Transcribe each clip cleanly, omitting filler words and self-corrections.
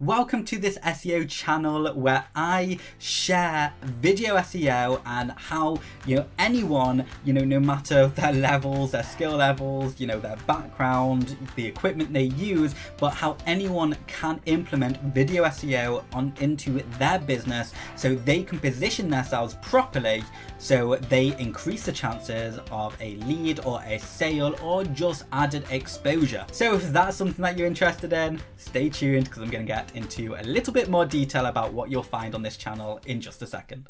Welcome to this SEO channel where I share video SEO and how, anyone, no matter their levels, their skill levels, their background, the equipment they use, but how anyone can implement video SEO into their business so they can position themselves properly so they increase the chances of a lead or a sale or just added exposure. So if that's something that you're interested in, stay tuned because I'm going to get into a little bit more detail about what you'll find on this channel in just a second.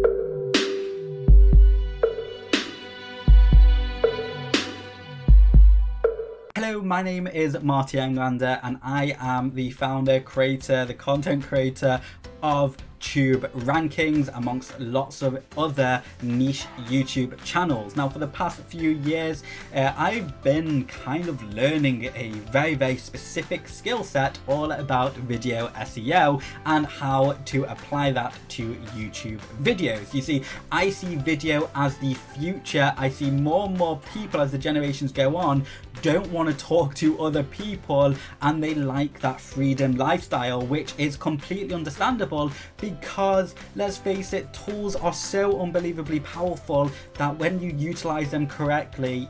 Hello, my name is Marty Englander and I am the founder, creator, the content creator of Tube Rankings amongst lots of other niche YouTube channels. Now for the past few years I've been kind of learning a very specific skill set all about video SEO and how to apply that to YouTube videos. You see, I see video as the future. I see more and more people as the generations go on don't want to talk to other people and they like that freedom lifestyle, which is completely understandable because let's face it, tools are so unbelievably powerful that when you utilize them correctly,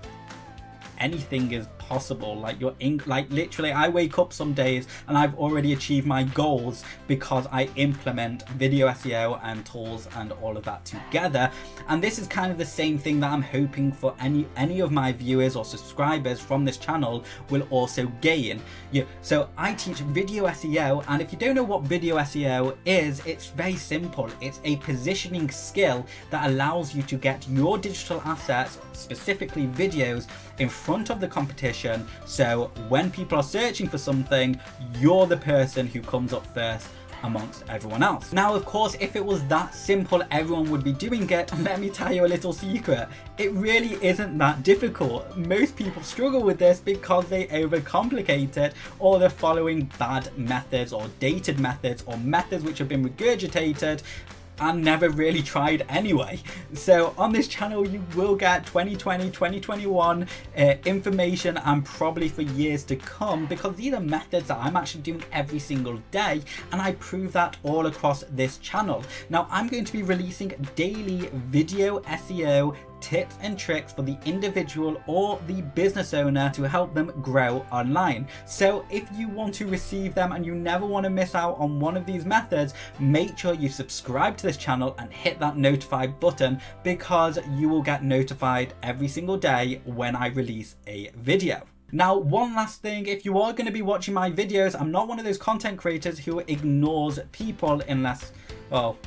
anything is possible. Like literally I wake up some days and I've already achieved my goals because I implement video SEO and tools and all of that together. And this is kind of the same thing that I'm hoping for any of my viewers or subscribers from this channel will also gain. So I teach video SEO, and if you don't know what video SEO is, it's very simple. It's a positioning skill that allows you to get your digital assets, specifically videos, in front of the competition, so when people are searching for something, you're the person who comes up first amongst everyone else. Now of course, if it was that simple everyone would be doing it. Let me tell you a little secret, it really isn't that difficult. Most people struggle with this because they overcomplicate it, or they're following bad methods or dated methods or methods which have been regurgitated and never really tried anyway. So on this channel you will get 2020, 2021 information, and probably for years to come, because these are methods that I'm actually doing every single day and I prove that all across this channel. Now I'm going to be releasing daily video SEO tips and tricks for the individual or the business owner to help them grow online. So if you want to receive them and you never want to miss out on one of these methods, make sure you subscribe to this channel and hit that notify button, because you will get notified every single day when I release a video. Now, one last thing, if you are going to be watching my videos, I'm not one of those content creators who ignores people unless, well,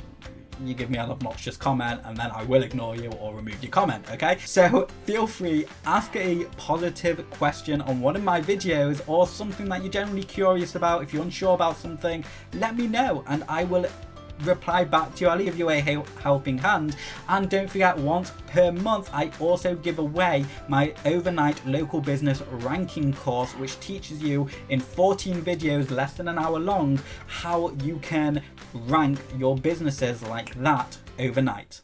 you give me an obnoxious comment and then I will ignore you or remove your comment, okay? So feel free, ask a positive question on one of my videos or something that you're generally curious about. If you're unsure about something, let me know and I will reply back to you. I'll give you a helping hand. And don't forget, once per month I also give away my overnight local business ranking course, which teaches you in 14 videos less than an hour long how you can rank your businesses like that overnight.